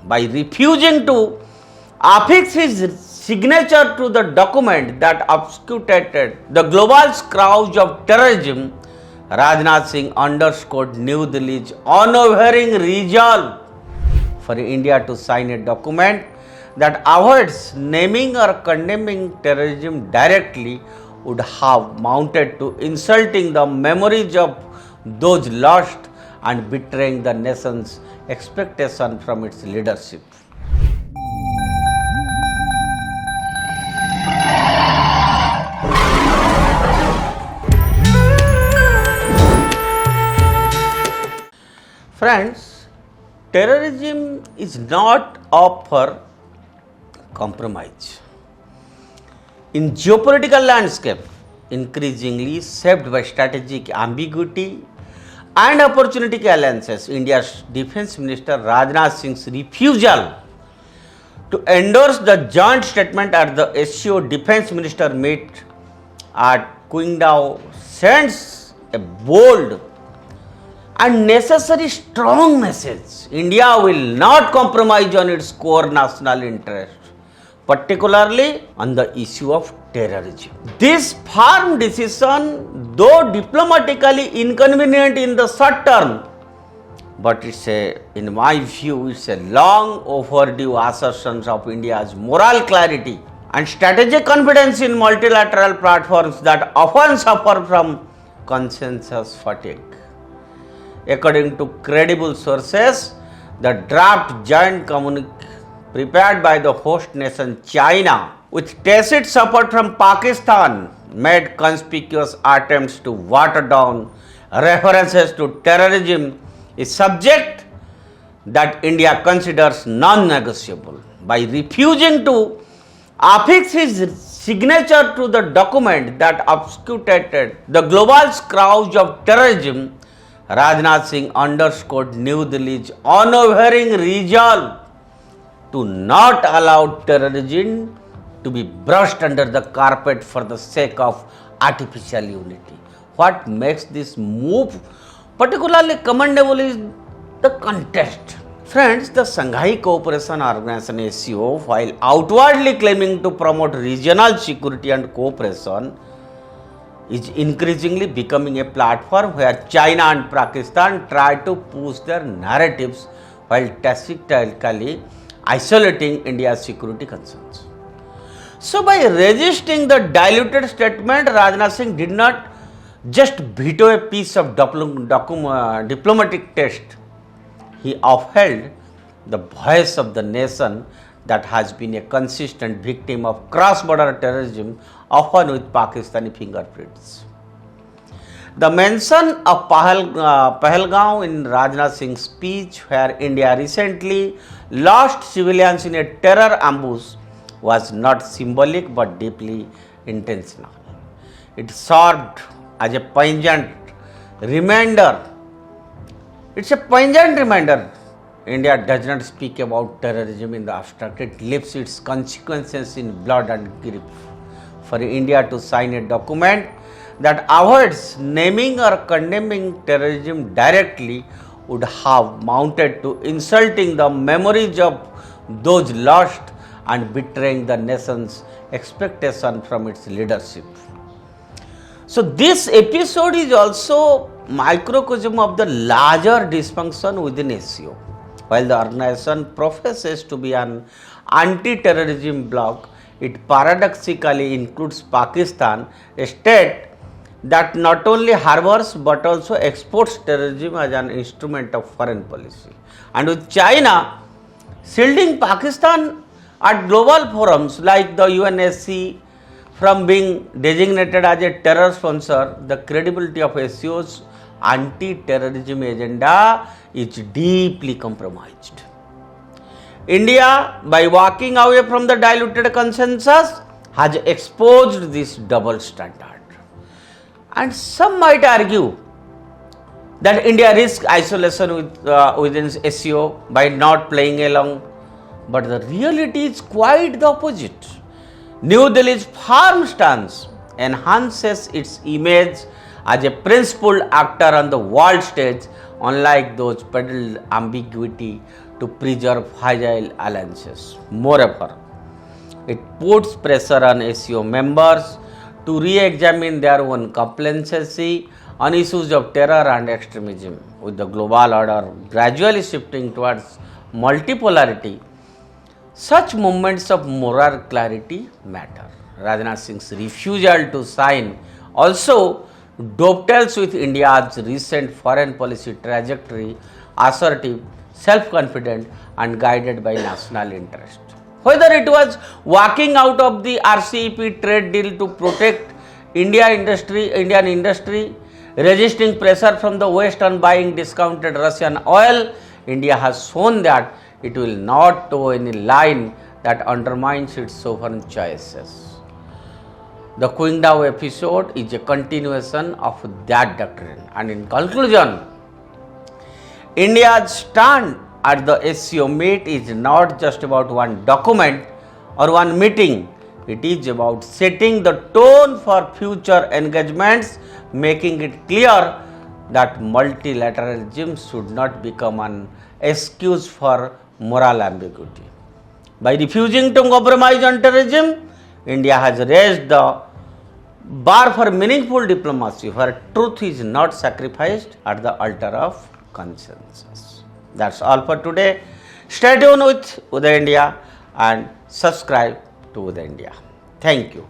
by refusing to affix his signature to the document that obfuscated the global scourge of terrorism. Rajnath Singh underscored New Delhi's unwavering resolve for India to sign a document that avoids naming or condemning terrorism directly would have mounted to insulting the memories of those lost and betraying the nation's expectation from its leadership. Friends, terrorism is not up for compromise. In geopolitical landscape, increasingly shaped by strategic ambiguity and opportunistic alliances, India's Defence Minister Rajnath Singh's refusal to endorse the joint statement at the SCO Defence Minister meet at Qingdao sends a bold and necessary strong message. India will not compromise on its core national interest, particularly on the issue of terrorism. This firm decision, though diplomatically inconvenient in the short term, but in my view, it's a long overdue assertion of India's moral clarity and strategic confidence in multilateral platforms that often suffer from consensus fatigue. According to credible sources, the draft joint communique prepared by the host nation China with tacit support from Pakistan made conspicuous attempts to water down references to terrorism, a subject that India considers non-negotiable. By refusing to affix his signature to the document that obfuscated the global scourge of terrorism, Rajnath Singh underscored New Delhi's unwavering resolve to not allow terrorism to be brushed under the carpet for the sake of artificial unity. What makes this move particularly commendable is the context. Friends, the Shanghai Cooperation Organization SCO, while outwardly claiming to promote regional security and cooperation, is increasingly becoming a platform where China and Pakistan try to push their narratives while tactically isolating India's security concerns. So, by resisting the diluted statement, Rajnath Singh did not just veto a piece of diplomatic text. He upheld the voice of the nation that has been a consistent victim of cross-border terrorism, often with Pakistani fingerprints. The mention of Pahalgaon in Rajnath Singh's speech, where India recently lost civilians in a terror ambush, was not symbolic but deeply intentional. It served as a poignant reminder. It's a poignant reminder. India does not speak about terrorism in the abstract. It lives its consequences in blood and grief. For India to sign a document that avoids naming or condemning terrorism directly would have mounted to insulting the memories of those lost and betraying the nation's expectation from its leadership. So this episode is also microcosm of the larger dysfunction within SCO. While the organization professes to be an anti-terrorism bloc, it paradoxically includes Pakistan, a state that not only harbors but also exports terrorism as an instrument of foreign policy. And with China shielding Pakistan at global forums like the UNSC from being designated as a terror sponsor, the credibility of SCO's anti-terrorism agenda is deeply compromised. India, by walking away from the diluted consensus, has exposed this double standard. And some might argue that India risks isolation within SCO by not playing along, but the reality is quite the opposite. New Delhi's firm stance enhances its image as a principled actor on the world stage, unlike those peddled ambiguity to preserve fragile alliances. Moreover, it puts pressure on ASEAN members to re-examine their own complacency on issues of terror and extremism. With the global order gradually shifting towards multipolarity, such moments of moral clarity matter. Rajnath Singh's refusal to sign also dovetails with India's recent foreign policy trajectory, assertive, self-confident and guided by national interest. Whether it was walking out of the RCEP trade deal to protect Indian industry, resisting pressure from the West on buying discounted Russian oil, India has shown that it will not toe any line that undermines its sovereign choices. The Qingdao episode is a continuation of that doctrine. And in conclusion, India's stand at the SCO meet is not just about one document or one meeting. It is about setting the tone for future engagements, making it clear that multilateralism should not become an excuse for moral ambiguity. By refusing to compromise on terrorism, India has raised the bar for meaningful diplomacy where truth is not sacrificed at the altar of consensus. That's all for today. Stay tuned with Uday India and subscribe to Uday India. Thank you.